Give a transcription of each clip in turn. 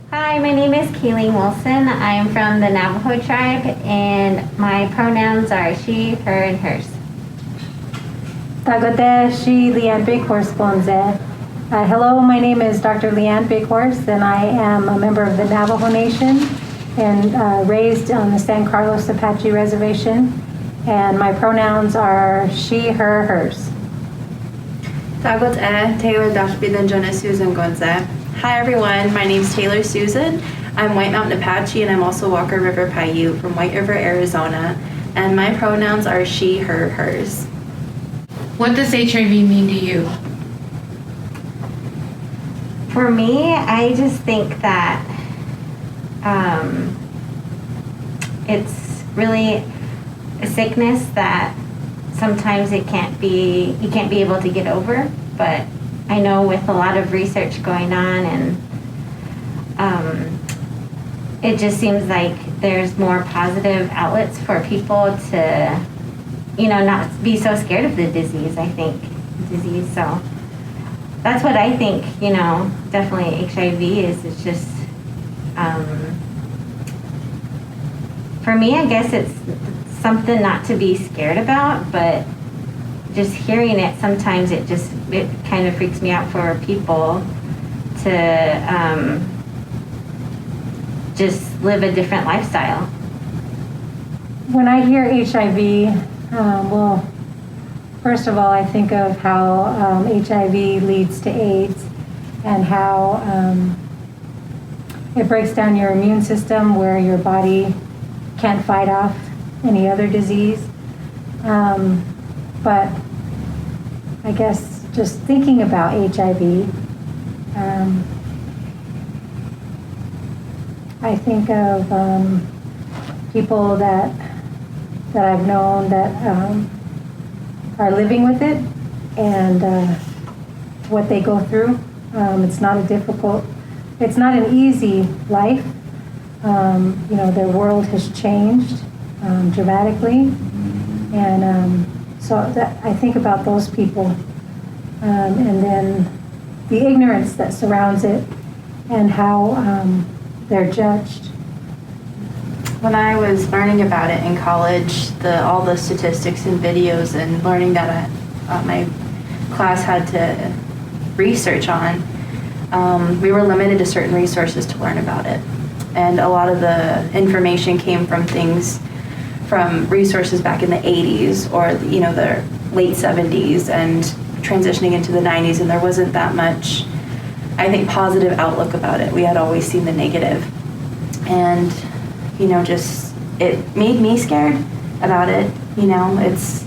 Hi, my name is Kayleen Wilson. I'm from the Navajo tribe, and my pronouns are she, her, and hers. Tagote shi Leanne Bighorse Bonze. Hello, my name is Dr. Leanne Bighorse, and I am a member of the Navajo Nation and raised on the San Carlos Apache Reservation. And my pronouns are she, her, hers. Tagot Taylor Dashbidan Jonah Susan Gonza. Hi everyone, my name's Taylor Susan. I'm White Mountain Apache and I'm also Walker River Paiute from White River, Arizona. And my pronouns are she, her, hers. What does HIV mean to you? For me, I just think that it's really a sickness that sometimes you can't be able to get over, but I know with a lot of research going on, and it just seems like there's more positive outlets for people to, not be so scared of the disease, so that's what I think, definitely HIV is. It's just, for me, I guess it's something not to be scared about, but just hearing it, sometimes it kind of freaks me out for people to just live a different lifestyle. When I hear HIV, well, first of all, I think of how HIV leads to AIDS and how it breaks down your immune system where your body can't fight off any other disease. But I guess just thinking about HIV, I think of people that I've known that are living with it and what they go through. It's not an easy life. Their world has changed dramatically, and so I think about those people, and then the ignorance that surrounds it and how they're judged. When I was learning about it in college, all the statistics and videos and learning that my class had to research on, we were limited to certain resources to learn about it. And a lot of the information came from resources back in the 80s or, the late 70s and transitioning into the 90s, and there wasn't that much, I think, positive outlook about it. We had always seen the negative. And, just, it made me scared about it. It's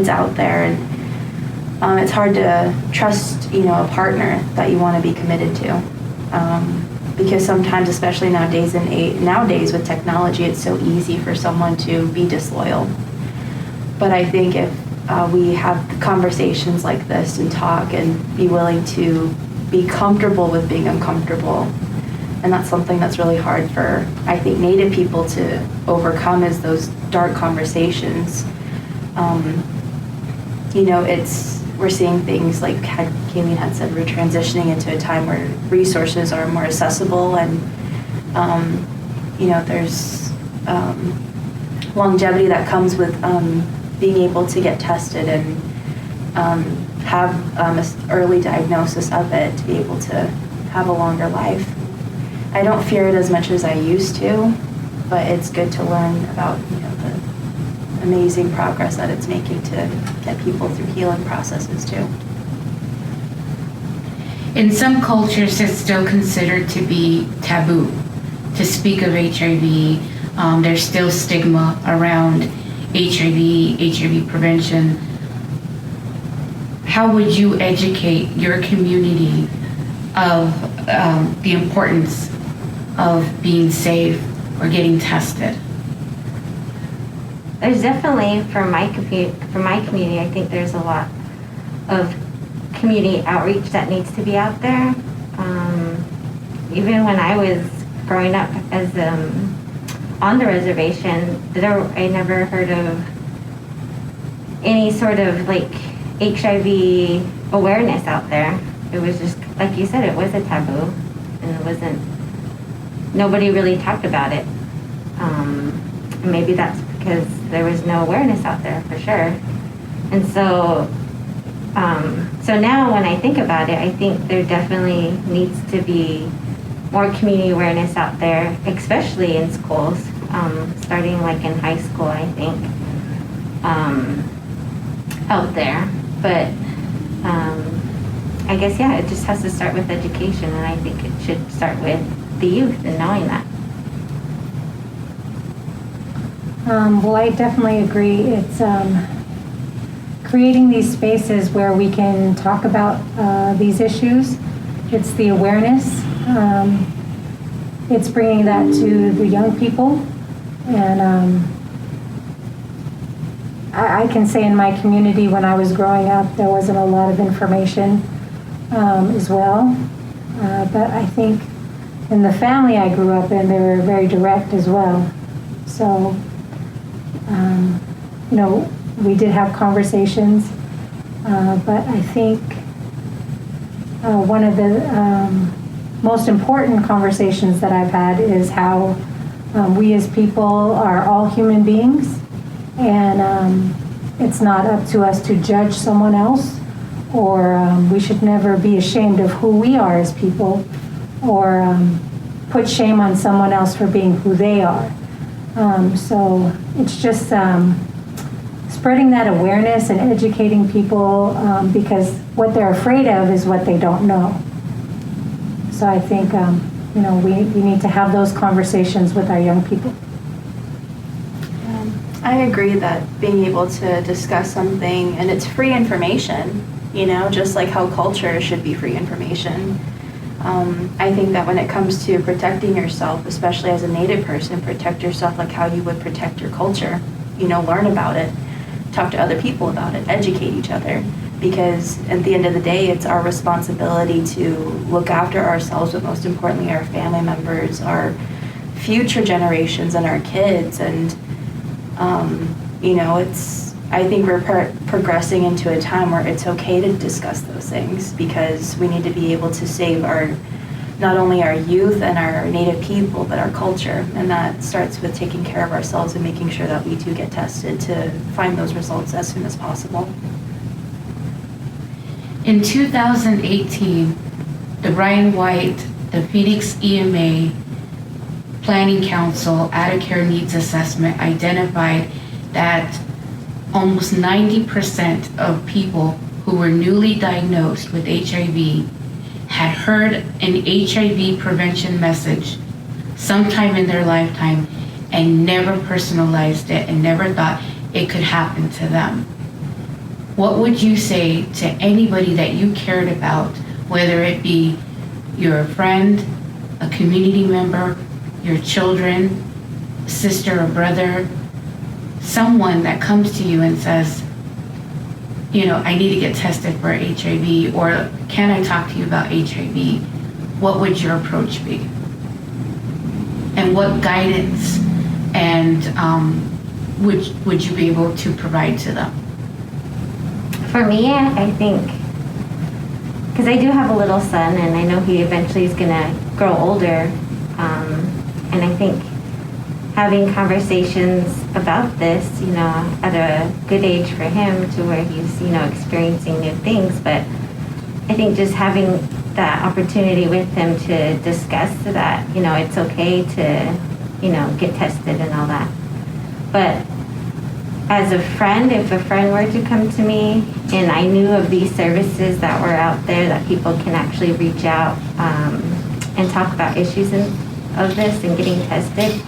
out there, and it's hard to trust, a partner that you want to be committed to. Because sometimes, especially nowadays with technology, it's so easy for someone to be disloyal. But I think if we have conversations like this and talk and be willing to be comfortable with being uncomfortable, and that's something that's really hard for, I think, Native people to overcome, is those dark conversations. We're seeing things like Kayleen had said, we're transitioning into a time where resources are more accessible, and there's longevity that comes with being able to get tested and have an early diagnosis of it, to be able to have a longer life. I don't fear it as much as I used to, but it's good to learn about the amazing progress that it's making to get people through healing processes too. In some cultures, it's still considered to be taboo to speak of HIV. There's still stigma around HIV prevention. How would you educate your community of the importance of being safe or getting tested? There's definitely, for my community, I think there's a lot of community outreach that needs to be out there. Even when I was growing up as on the reservation, I never heard of any sort of HIV awareness out there. It was just, like you said, it was a taboo, and it wasn't nobody really talked about it. Maybe that's because there was no awareness out there for sure. And so, so now when I think about it, I think there definitely needs to be more community awareness out there, especially in schools, starting like in high school, I think, out there. But I guess, yeah, it just has to start with education, and I think it should start with the youth and knowing that. Well, I definitely agree. It's creating these spaces where we can talk about these issues. It's the awareness. It's bringing that to the young people. And I can say in my community when I was growing up, there wasn't a lot of information as well. But I think in the family I grew up in, they were very direct as well. So, you know, we did have conversations, but I think one of the most important conversations that I've had is how we as people are all human beings, and it's not up to us to judge someone else, or we should never be ashamed of who we are as people, or put shame on someone else for being who they are. So it's just spreading that awareness and educating people, because what they're afraid of is what they don't know. So I think, you know, we need to have those conversations with our young people. I agree that being able to discuss something, and it's free information, you know, just like how culture should be free information. I think that when it comes to protecting yourself, especially as a Native person, protect yourself like how you would protect your culture. You know, learn about it, talk to other people about it, educate each other. Because at the end of the day, it's our responsibility to look after ourselves, but most importantly, our family members, our future generations, and our kids. And, you know, I think we're progressing into a time where it's okay to discuss those things, because we need to be able to save not only our youth and our Native people, but our culture. And that starts with taking care of ourselves and making sure that we do get tested to find those results as soon as possible. In 2018, the Brian White, the Phoenix EMA Planning Council Out-of-Care Needs Assessment identified that almost 90% of people who were newly diagnosed with HIV had heard an HIV prevention message sometime in their lifetime and never personalized it and never thought it could happen to them. What would you say to anybody that you cared about, whether it be your friend, a community member, your children, sister or brother, someone that comes to you and says, you know, I need to get tested for HIV, or can I talk to you about HIV? What would your approach be? And what guidance and would you be able to provide to them? For me, I think, because I do have a little son, and I know he eventually is gonna grow older, and I think having conversations about this, you know, at a good age for him to where he's, you know, experiencing new things, but I think just having that opportunity with him to discuss that, you know, it's okay to, you know, get tested and all that. But as a friend, if a friend were to come to me and I knew of these services that were out there that people can actually reach out and talk about issues of this and getting tested,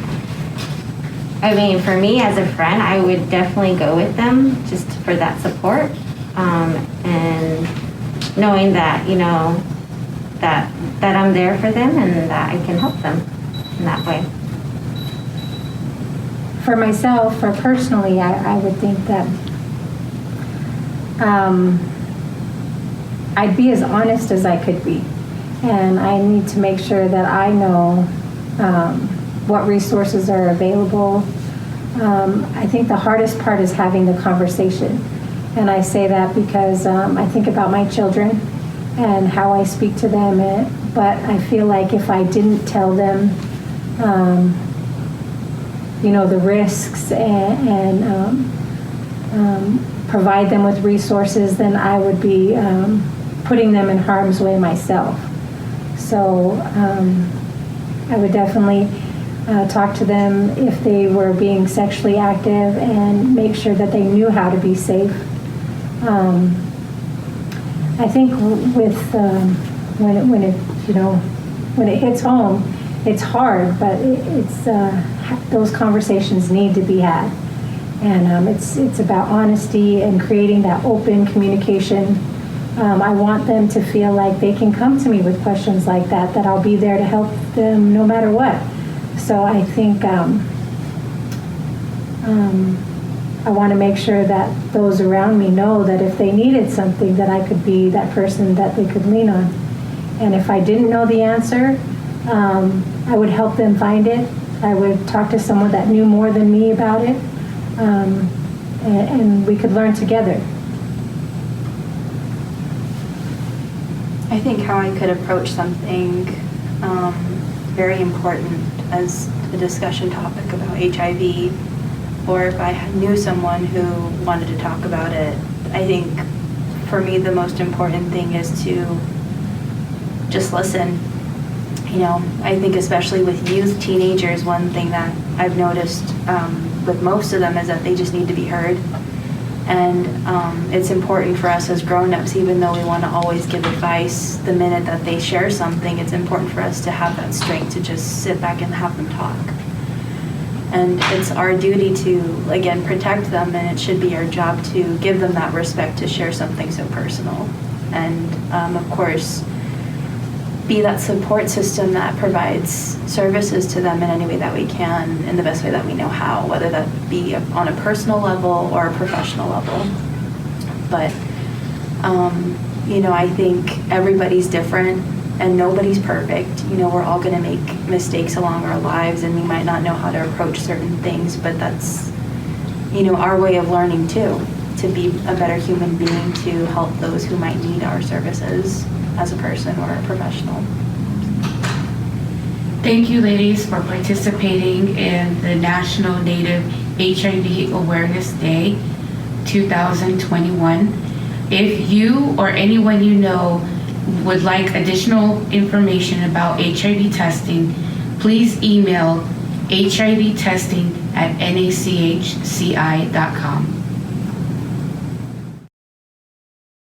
I mean, for me as a friend, I would definitely go with them just for that support, and knowing that, you know, that I'm there for them and that I can help them in that way. For myself, or personally, I would think that I'd be as honest as I could be. And I need to make sure that I know what resources are available. I think the hardest part is having the conversation. And I say that because I think about my children and how I speak to them. But I feel like if I didn't tell them the risks and provide them with resources, then I would be putting them in harm's way myself. So I would definitely talk to them if they were being sexually active and make sure that they knew how to be safe. I think with when it hits home, it's hard, but those conversations need to be had, and it's about honesty and creating that open communication. I want them to feel like they can come to me with questions like that I'll be there to help them no matter what. So I think I want to make sure that those around me know that if they needed something, that I could be that person that they could lean on. And if I didn't know the answer, I would help them find it. I would talk to someone that knew more than me about it, and we could learn together. I think how I could approach something very important as a discussion topic about HIV, or if I knew someone who wanted to talk about it, I think for me the most important thing is to just listen. I think especially with youth, teenagers, one thing that I've noticed with most of them is that they just need to be heard. And it's important for us as grown-ups, even though we want to always give advice, the minute that they share something, it's important for us to have that strength to just sit back and have them talk. And it's our duty to, again, protect them, and it should be our job to give them that respect to share something so personal. And of course, be that support system that provides services to them in any way that we can, in the best way that we know how, whether that be on a personal level or a professional level. But, I think everybody's different and nobody's perfect. We're all going to make mistakes along our lives, and we might not know how to approach certain things, but that's, our way of learning too, to be a better human being, to help those who might need our services as a person or a professional. Thank you, ladies, for participating in the National Native HIV Awareness Day 2021. If you or anyone you know would like additional information about HIV testing, please email hivtesting@nachci.com.